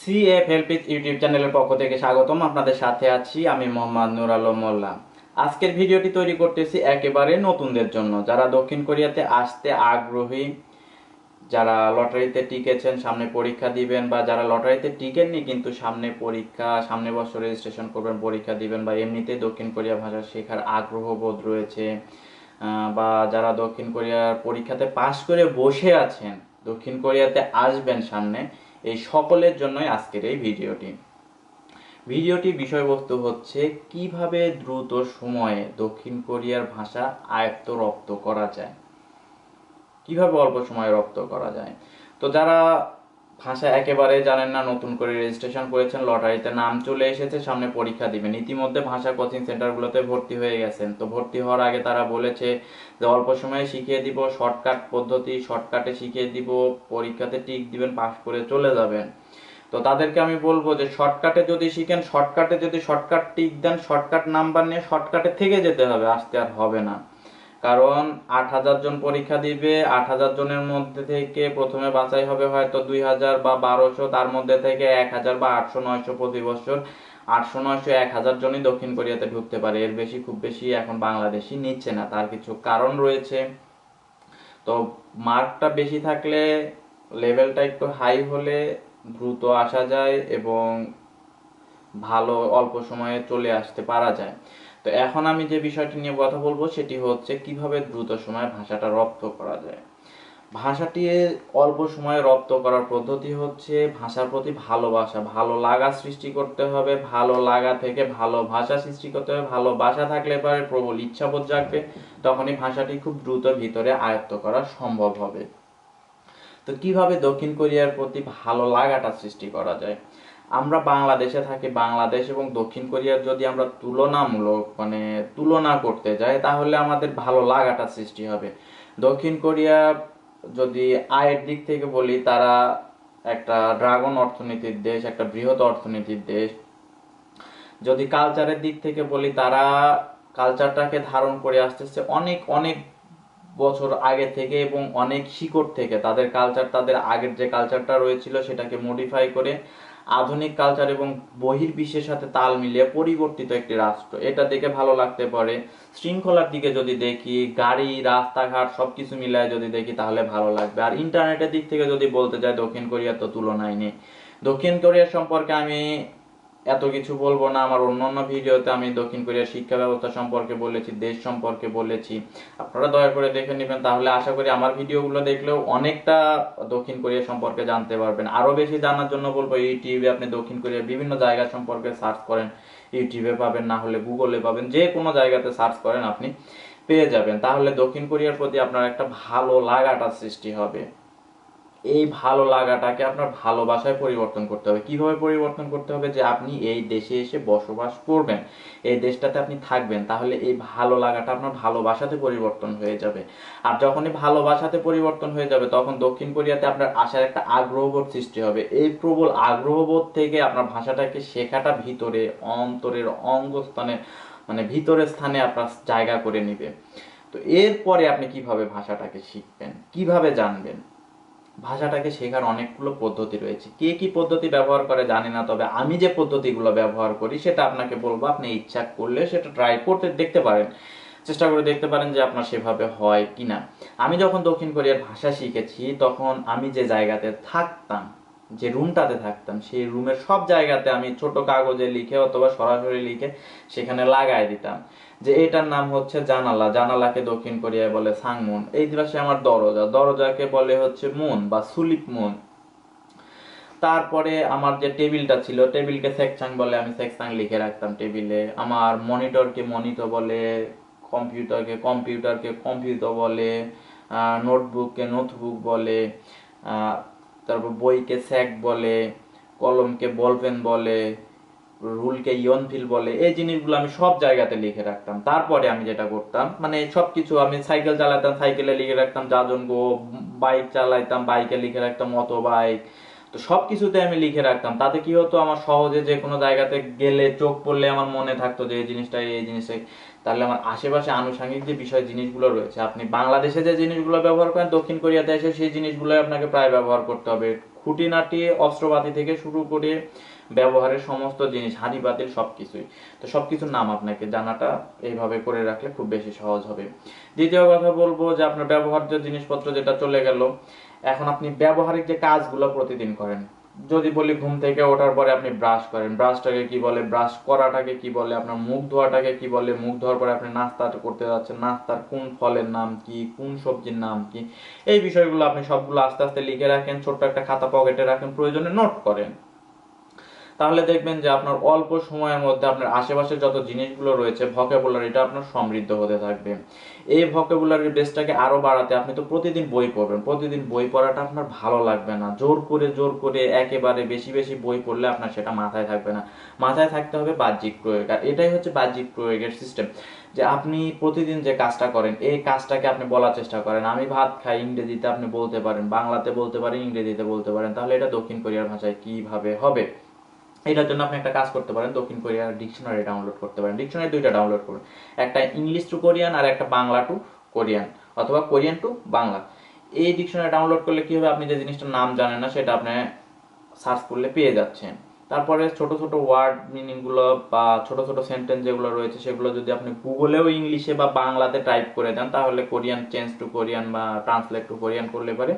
CF হেল্পিস YouTube চ্যানেলের পক্ষ থেকে স্বাগতম। আপনাদের সাথে আছি আমি মোহাম্মদ নুর আলম মোল্লা। আজকের ভিডিওটি তৈরি করতেছি একেবারে নতুনদের জন্য, যারা দক্ষিণ কোরিয়াতে আসতে আগ্রহী, যারা লটারিতে টিকেছেন, সামনে পরীক্ষা দিবেন, বা যারা লটারিতে টিকেননি কিন্তু সামনে পরীক্ষা, সামনে বছর রেজিস্ট্রেশন করবেন, পরীক্ষা দিবেন, বা এমনিতেই দক্ষিণ কোরিয়া ভাষা শেখার আগ্রহ বোধ রয়েছে, বা যারা দক্ষিণ কোরিয়ার পরীক্ষাতে পাশ করে বসে আছেন, দক্ষিণ কোরিয়াতে আসবেন সামনে, এই সকলের জন্যই আজকের এই ভিডিওটি বিষয়বস্তু হচ্ছে কিভাবে দ্রুত সময়ে দক্ষিণ কোরিয়ার ভাষা আয়ত্ত রপ্ত করা যায়, কিভাবে অল্প সময়ে রপ্ত করা যায়। তো যারা ভাষা একেবারে জানেন না, নতুন করে রেজিস্ট্রেশন করেছেন, লটারিতে নাম চলে এসেছে, সামনে পরীক্ষা দিবেন, ইতিমধ্যে ভাষা কোচিং সেন্টারগুলোতে ভর্তি হয়ে গেছেন, তো ভর্তি হওয়ার আগে তারা বলেছে যে অল্প সময়ে শিখিয়ে দিব, শর্টকাট পদ্ধতি, শর্টকাটে শিখিয়ে দিব, পরীক্ষাতে টিক দিবেন, পাস করে চলে যাবেন। তো তাদেরকে আমি বলবো যে শর্টকাটে যদি শিখেন, শর্টকাটে যদি শর্টকাট টিক দেন, শর্টকাট নাম্বার নিয়ে শর্টকাটে থেকে যেতে হবে, আসতে আর হবে না। কারণ 8,000 জন পরীক্ষা দিবে, 8,000 জনের মধ্যে থেকে প্রথমে বাছাই হবে হয়তো 2,000 বা 1,200, তার মধ্যে থেকে 1,000 বা 800-900 প্রতি বছর, 800-900-1,000 জনই দক্ষিণ কোরিয়াতে ঢুকতে পারে, এর বেশি খুব বেশি এখন বাংলাদেশি নিচ্ছে না। তার কিছু কারণ রয়েছে। তো মার্কটা বেশি থাকলে, লেভেলটা একটু হাই হলে দ্রুত আসা যায় এবং ভালো অল্প সময়ে চলে আসতে পারা যায়। তো এখন আমি যে বিষয়টি নিয়ে কথা বলবো সেটি হচ্ছে কিভাবে দ্রুত সময়ে ভাষাটা রপ্ত করা যায়। ভাষাটি অল্প সময়ে রপ্ত করার পদ্ধতি হচ্ছে ভাষার প্রতি ভালোবাসা, ভালো লাগা সৃষ্টি করতে হবে, ভালো লাগা থেকে ভালো ভাষা সৃষ্টি করতে হবে, ভালোবাসা থাকলে পরে প্রবল ইচ্ছাবোধ জাগবে, তখনই ভাষাটি খুব দ্রুত ভিতরে আয়ত্ত করা সম্ভব হবে। তো কিভাবে দক্ষিণ কোরিয়ার প্রতি ভালো লাগাটা সৃষ্টি করা যায়। আমরা বাংলাদেশে থাকি, বাংলাদেশ এবং দক্ষিণ কোরিয়ার যদি আমরা তুলনামূলক তুলনা করতে যাই, তাহলে আমাদের ভালো লাগাটা সৃষ্টি হবে। দক্ষিণ কোরিয়া যদি আয়ের দিক থেকে বলি, তারা একটা ড্রাগন অর্থনীতির দেশ, একটা বৃহৎ অর্থনীতির দেশ। যদি কালচারের দিক থেকে বলি, তারা কালচারটাকে ধারণ করে আসতেছে অনেক অনেক বছর আগে থেকে এবং অনেক শিকড় থেকে। তাদের কালচার, তাদের আগের যে কালচারটা রয়েছিল সেটাকে মডিফাই করে আধুনিক কালচার এবং বহির্বিশ্বের সাথে তাল মিলিয়ে পরিবর্তিত একটি রাষ্ট্র, এটা দেখে ভালো লাগতে পারে। শৃঙ্খলার দিকে যদি দেখি, গাড়ি, রাস্তাঘাট সবকিছু মিলায় যদি দেখি, তাহলে ভালো লাগবে। আর ইন্টারনেটের দিক থেকে যদি বলতে যাই, দক্ষিণ কোরিয়ার তো তুলনাই নেই। দক্ষিণ কোরিয়া সম্পর্কে আমি এত কিছু বলবো না, আমার অন্যান্য ভিডিওতে আমি দক্ষিণ কোরিয়ার শিক্ষা ব্যবস্থা সম্পর্কে বলেছি, দেশ সম্পর্কে বলেছি, আপনারা দয়া করে দেখে নেবেন। তাহলে আশা করি আমার ভিডিওগুলো দেখলেও অনেকটা দক্ষিণ কোরিয়া সম্পর্কে জানতে পারবেন। আরো বেশি জানার জন্য বলবো ইউটিউবে আপনি দক্ষিণ কোরিয়ার বিভিন্ন জায়গা সম্পর্কে সার্চ করেন, ইউটিউবে পাবেন, না হলে গুগলে পাবেন, যে কোনো জায়গাতে সার্চ করেন আপনি পেয়ে যাবেন। তাহলে দক্ষিণ কোরিয়ার প্রতি আপনার একটা ভালো লাগাটা সৃষ্টি হবে। এই ভালো লাগাটাকে আপনার ভালোবাসায় পরিবর্তন করতে হবে। কিভাবে পরিবর্তন করতে হবে? যে আপনি এই দেশে এসে বসবাস করবেন, এই দেশটাতে আপনি থাকবেন, তাহলে এই ভালো লাগাটা আপনার ভালোবাসাতে পরিবর্তন হয়ে যাবে। আর যখনই ভালোবাসাতে পরিবর্তন হয়ে যাবে, তখন দক্ষিণ কোরিয়াতে আপনার আসার একটা আগ্রহবোধ সৃষ্টি হবে। এই প্রবল আগ্রহবোধ থেকে আপনার ভাষাটাকে শেখাটা ভিতরে, অন্তরের অঙ্গস্থানে, ভিতরের স্থানে আপনার জায়গা করে নিবে। তো এরপরে আপনি কিভাবে ভাষাটাকে শিখবেন, কিভাবে জানবেন? ভাষাটাকে শেখার অনেকগুলো পদ্ধতি রয়েছে, কে কি পদ্ধতি ব্যবহার করে জানি না, তবে আমি যে পদ্ধতিগুলো ব্যবহার করি সেটা আপনাকে বলবো। আপনি ইচ্ছা করলে সেটা ট্রাই করতে দেখতে পারেন, চেষ্টা করে দেখতে পারেন যে আপনার সেভাবে হয় কিনা। আমি যখন দক্ষিণ কোরিয়ার ভাষা শিখেছি, তখন আমি যে জায়গাতে থাকতাম, যে রুমটাতে থাকতাম, সেই রুমের সব জায়গাতে আমি ছোট কাগজে লিখে অথবা সরাসরি লিখে সেখানে লাগাই দিতাম যে এটার নাম হচ্ছে জানালা, জানালাকে দক্ষিণ কোরিয়ায় বলে সাংমুন। এই পাশে আমার দরজা, দরজাকে বলে হচ্ছে মুন বা সুলিপ মুন। তারপরে আমার যে টেবিলটা ছিল, টেবিলকে সেকচাং বলে, আমি সেকচাং লিখে রাখতাম টেবিলে। আমার মনিটরকে মনিটর বলে, কম্পিউটারকে কম্পিউটার বলে, নোটবুককে নোটবুক বলে, তারপর বইকে স্যাক বলে, কলমকে বলপেন বলে, রুলকে ইয়নফিল বলে। এই জিনিসগুলো আমি সব জায়গাতে লিখে রাখতাম। তারপরে আমি যেটা করতাম, সবকিছু, আমি সাইকেল চালাতাম, সাইকেলে লিখে রাখতাম জাজন গো, বাইক চালাইতাম, বাইকে লিখে রাখতাম অটো বাইক, তো সবকিছুতে আমি লিখে রাখতাম, তাতে কি হতো আমার সহজে যে কোনো জায়গাতে গেলে চোখ পড়লে আমার মনে থাকতো যে এই জিনিসটাই এই জিনিসটাই। তাহলে আমার আশেপাশে আনুষঙ্গিক যে বিষয় জিনিসগুলো রয়েছে, আপনি বাংলাদেশে যে জিনিসগুলো ব্যবহার করেন দক্ষিণ কোরিয়াতে এসে সেই জিনিসগুলোই আপনাকে প্রায় ব্যবহার করতে হবে। খুঁটিনাটি অস্ত্রপাতি থেকে শুরু করে ব্যবহারের সমস্ত জিনিস, হাঁড়ি পাতিল সবকিছুই। তো সবকিছুর নাম আপনাকে জানাটা এইভাবে করে রাখলে খুব বেশি সহজ হবে। দ্বিতীয় কথা বলবো যে আপনার ব্যবহার্য জিনিসপত্র যেটা চলে গেল, এখন আপনি ব্যবহারিক যে কাজগুলো প্রতিদিন করেন, যদি বলি ঘুম থেকে ওঠার পরে আপনি ব্রাশ করেন, ব্রাশটাকে কি বলে, ব্রাশ করাটাকে কি বলে, আপনার মুখ ধোয়াটাকে কি বলে, মুখ ধোয়ার পরে আপনি নাস্তা করতে যাচ্ছেন, নাস্তার কোন ফলের নাম কি, কোন সবজির নাম কি, এই বিষয়গুলো আপনি সবগুলো আস্তে আস্তে লিখে রাখেন, ছোট্ট একটা খাতা পকেটে রাখেন, প্রয়োজনে নোট করেন। তাহলে দেখবেন যে আপনার অল্প সময়ের মধ্যে আপনার আশেপাশে যত জিনিসগুলো রয়েছে ভোকাবুলারিটা আপনার সমৃদ্ধ হতে থাকবে। এই ভোকাবুলারির বেসটাকে আরো বাড়াতে আপনি তো প্রতিদিন বই পড়বেন, প্রতিদিন বই পড়াটা আপনার ভালো লাগবে না, জোর করে একেবারে বেশি বেশি বই পড়লে আপনার সেটা মাথায় থাকবে না। মাথায় থাকতে হবে বাহ্যিক প্রয়োগ, আর এটাই হচ্ছে বাহ্যিক প্রয়োগের সিস্টেম। যে আপনি প্রতিদিন যে কাজটা করেন এই কাজটাকে আপনি বলার চেষ্টা করেন, আমি ভাত খাই ইংরেজিতে আপনি বলতে পারেন, বাংলাতে বলতে পারেন, ইংরেজিতে বলতে পারেন, তাহলে এটা দক্ষিণ কোরিয়ার ভাষায় কিভাবে হবে? এটার জন্য আপনি একটা কাজ করতে পারেন, দক্ষিণ কোরিয়ার ডিকশনারি ডাউনলোড করতে পারেন। ডিকশনারি দুইটা ডাউনলোড করুন, একটা ইংলিশ টু কোরিয়ান আর একটা বাংলা টু কোরিয়ান, অথবা কোরিয়ান টু বাংলা। এই ডিকশনারি ডাউনলোড করলে কি হবে, আপনি যে জিনিসটার নাম জানেন না সেটা আপনি সার্চ করলে পেয়ে যাচ্ছেন। তারপরে ছোট ছোট ওয়ার্ড মিনিং গুলো বা ছোট ছোট সেন্টেন্স যেগুলো রয়েছে সেগুলো যদি আপনি গুগলেও ইংলিশে বা বাংলাতে টাইপ করে দেন, তাহলে কোরিয়ান চেঞ্জ টু কোরিয়ান বা ট্রান্সলেট টু কোরিয়ান করলে পারে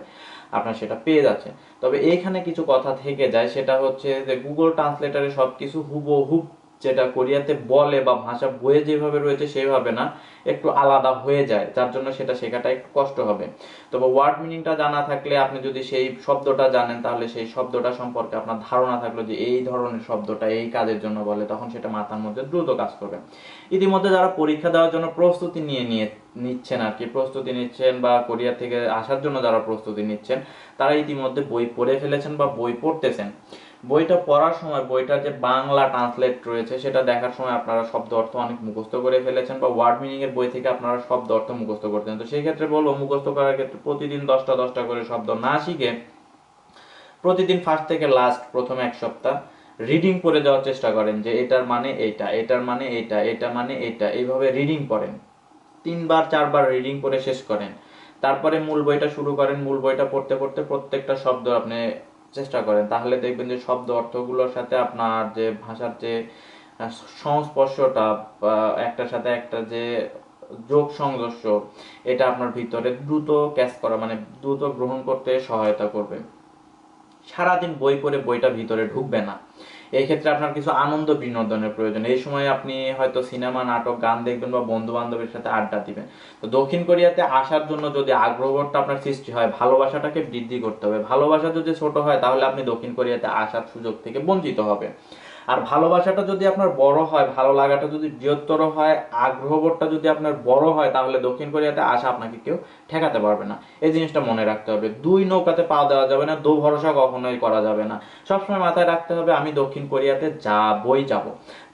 আপনার সেটা পেয়ে যাচ্ছে। তবে এইখানে কিছু কথা থেকে যায়, সেটা হচ্ছে যে গুগল ট্রান্সলেটারে সবকিছু হুবহুব যেটা কোরিয়াতে বলে বা ভাষা বইয়ে যেভাবে রয়েছে সেভাবে না, একটু আলাদা হয়ে যায়, যার জন্য সেটা শেখাটা একটু কষ্ট হবে। তবে ওয়ার্ড মিনিংটা জানা থাকলে, আপনি যদি সেই শব্দটা জানেন, তাহলে সেই শব্দটা সম্পর্কে আপনার ধারণা থাকলো যে এই ধরনের শব্দটা এই কাজের জন্য বলে, তখন সেটা মাথার মধ্যে দ্রুত কাজ করবে। ইতিমধ্যে যারা পরীক্ষা দেওয়ার জন্য প্রস্তুতি নিচ্ছেন আর কি, প্রস্তুতি নিচ্ছেন বা কোরিয়া থেকে আসার জন্য যারা প্রস্তুতি নিচ্ছেন, তারা ইতিমধ্যে বই পড়ে ফেলেছেন বা বই পড়তেছেন। বইটা পড়ার সময় বইটার যে বাংলা ট্রান্সলেট রয়েছে সেটা দেখার সময় আপনারা শব্দ অর্থ অনেক মুখস্থ করে ফেলেছেন, বা ওয়ার্ড মিনিং এর বই থেকে আপনারা শব্দ অর্থ মুখস্থ করতেন। তো সেই ক্ষেত্রে বলবো, মুখস্থ করার ক্ষেত্রে প্রতিদিন 10টা করে শব্দ না শিখে প্রতিদিন ফার্স্ট থেকে লাস্ট প্রথম এক সপ্তাহ রিডিং পড়ে যাওয়ার চেষ্টা করেন, যে এটার মানে এইটা, এটার মানে এইটা, এটা মানে এইটা, এইভাবে রিডিং পড়েন। 3-4বার রিডিং পড়ে শেষ করেন, তারপরে মূল বইটা শুরু করেন। মূল বইটা পড়তে পড়তে প্রত্যেকটা শব্দ আপনি চেষ্টা করেন, তাহলে দেখবেন যে শব্দ অর্থগুলোর সাথে আপনার যে ভাষার যে সংস্পর্শটা বা একটার সাথে একটা যে যোগ সংঘর্ষ, এটা আপনার ভিতরে দ্রুত ক্যাচ করা মানে দ্রুত গ্রহণ করতে সহায়তা করবে। সারাদিন বই পড়ে বইটা ভিতরে ঢুকবে না, এই ক্ষেত্রে আপনার কিছু আনন্দ বিনোদনের প্রয়োজন। এই সময় আপনি হয়তো সিনেমা, নাটক, গান দেখবেন বা বন্ধু বান্ধবের সাথে আড্ডা দিবেন। তো দক্ষিণ কোরিয়াতে আসার জন্য যদি আগ্রহটা আপনার সৃষ্টি হয়, ভালোবাসাটাকে বৃদ্ধি করতে হবে। ভালোবাসা যদি ছোট হয় তাহলে আপনি দক্ষিণ কোরিয়াতে আসার সুযোগ থেকে বঞ্চিত হবে। আর ভালোবাসাটা যদি আপনার বড় হয়, ভালো লাগাটা যদি বৃহত্তর হয়, আগ্রহবোধটা যদি আপনার বড় হয়, তাহলে দক্ষিণ কোরিয়াতে আসা আপনাকে কেউ ঠেকাতে পারবে না। এই জিনিসটা মনে রাখতে হবে, দুই নৌকাতে পা দেওয়া যাবে না, দো ভরসা কখনোই করা যাবে না। সবসময় মাথায় রাখতে হবে আমি দক্ষিণ কোরিয়াতে যাব।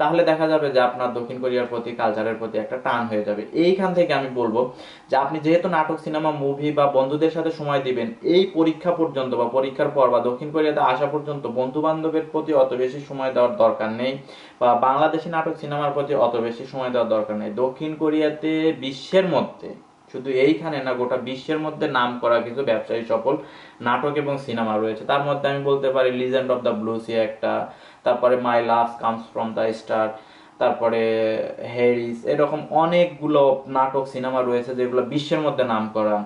তাহলে দেখা যাবে যে আপনার দক্ষিণ কোরিয়ার প্রতি, কালচারের প্রতি একটা টান হয়ে যাবে। এইখান থেকে আমি বলবো যে আপনি যেহেতু নাটক, সিনেমা, মুভি বা বন্ধুদের সাথে সময় দিবেন, এই পরীক্ষা পর্যন্ত বা পরীক্ষার পর বা দক্ষিণ কোরিয়াতে আসা পর্যন্ত বন্ধু বান্ধবের প্রতি অত বেশি সময় দেওয়ার দরকার নেই, বা বাংলাদেশি নাটক সিনেমার প্রতি অত বেশি সময় দেওয়ার দরকার নেই। দক্ষিণ কোরিয়াতে বিশ্বের মধ্যে, শুধু এইখানে না, গোটা বিশ্বের মধ্যে নাম করা কিছু ব্যবসায়ী সফল নাটক এবং সিনেমা রয়েছে। তার মধ্যে আমি বলতে পারি legend of the blue sea একটা, তারপরে মাই লাভ কামস ফ্রম দ্য স্টার, তারপরে হ্যারিস, এরকম অনেকগুলো নাটক সিনেমা রয়েছে যেগুলো বিশ্বের মধ্যে নাম করা।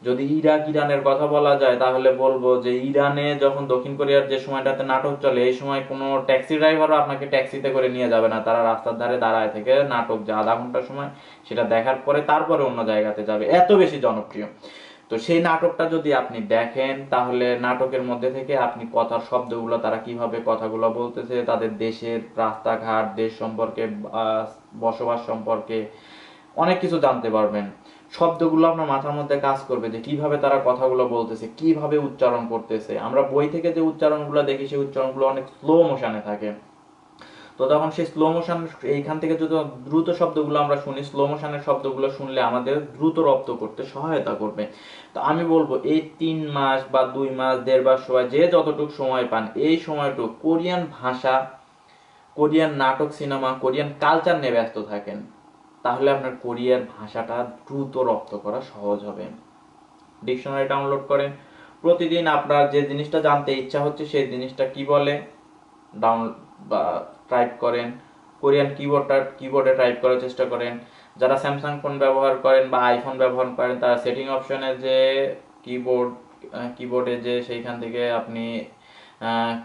যদি ইরানের কথা বলা যায় তাহলে বলবো যে ইরানে যখন দক্ষিণ কোরিয়ার যে সময়টাতে নাটক চলে, এই সময় কোনো ট্যাক্সি ড্রাইভারও আপনাকে ট্যাক্সিতে করে নিয়ে যাবে না, তারা রাস্তার ধারে দাঁড়ায় থেকে নাটক যে আধা ঘন্টার সময় সেটা দেখার পরে তারপরে অন্য জায়গাতে যাবে, এত বেশি জনপ্রিয়। তো সেই নাটকটা যদি আপনি দেখেন, তাহলে নাটকের মধ্যে থেকে আপনি কথার শব্দগুলো, তারা কিভাবে কথাগুলো বলতেছে, তাদের দেশের রাস্তাঘাট, দেশ সম্পর্কে, বসবাস সম্পর্কে অনেক কিছু জানতে পারবেন। শব্দগুলো আপনার মাথার মধ্যে কাজ করবে যে কিভাবে তারা কথাগুলো বলতেছে, কিভাবে উচ্চারণ করতেছে। আমরা বই থেকে যে উচ্চারণগুলো দেখি সেই উচ্চারণগুলো অনেক স্লো মোশনে থাকে। তো তো তখন সেই স্লো মোশন এইখান থেকে যদি দ্রুত শব্দগুলো আমরা শুনি, স্লো মোশনের শব্দগুলো শুনলে আমাদের দ্রুত রপ্ত করতে সহায়তা করবে। তো আমি বলবো এই 3 মাস বা 2 মাস 1.5 মাস সময় যে যতটুকু সময় পান, এই সময়টুকু কোরিয়ান ভাষা, কোরিয়ান নাটক, সিনেমা, কোরিয়ান কালচার নিয়ে ব্যস্ত থাকেন, তাহলে আপনার কোরিয়ার ভাষাটা দ্রুত রপ্ত করা সহজ হবে। ডিকশনারি ডাউনলোড করেন, প্রতিদিন আপনার যে জিনিসটা জানতে ইচ্ছা হচ্ছে সেই জিনিসটা কি বলে ডাউন বা টাইপ করেন। কোরিয়ান কিবোর্ডে টাইপ করার চেষ্টা করেন। যারা স্যামসাং ফোন ব্যবহার করেন বা আইফোন ব্যবহার করেন, তারা সেটিং অপশনে যে কিবোর্ডে যে সেইখান থেকে আপনি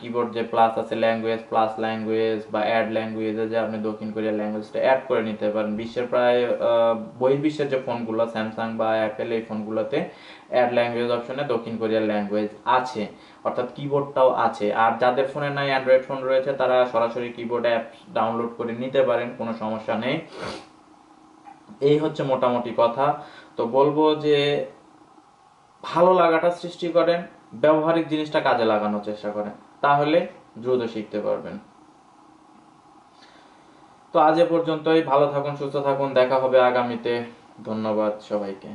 কিবোর্ড যে প্লাস আছে, ল্যাঙ্গুয়েজ, প্লাস ল্যাঙ্গুয়েজ বা অ্যাড ল্যাঙ্গুয়েজে যে আপনি দক্ষিণ কোরিয়ার ল্যাঙ্গুয়েজটা অ্যাড করে নিতে পারেন। বিশ্বের প্রায় বহির্বিশ্বের যে ফোনগুলো স্যামসাং বা অ্যাপেল, এই ফোনগুলোতে অ্যাড ল্যাঙ্গুয়েজ অপশনে দক্ষিণ কোরিয়ার ল্যাঙ্গুয়েজ আছে, অর্থাৎ কিবোর্ডটাও আছে। আর যাদের ফোনে নাই, অ্যান্ড্রয়েড ফোন রয়েছে, তারা সরাসরি কিবোর্ড অ্যাপ ডাউনলোড করে নিতে পারেন, কোনো সমস্যা নেই। এই হচ্ছে মোটামুটি কথা। তো বলবো যে ভালো লাগাটা সৃষ্টি করেন, ব্যবহারিক জিনিসটা কাজে লাগানোর চেষ্টা করেন, তাহলে দ্রুত শিখতে পারবেন। তো আজ এ পর্যন্তই। ভালো থাকুন, সুস্থ থাকুন, দেখা হবে আগামীতে। ধন্যবাদ সবাইকে।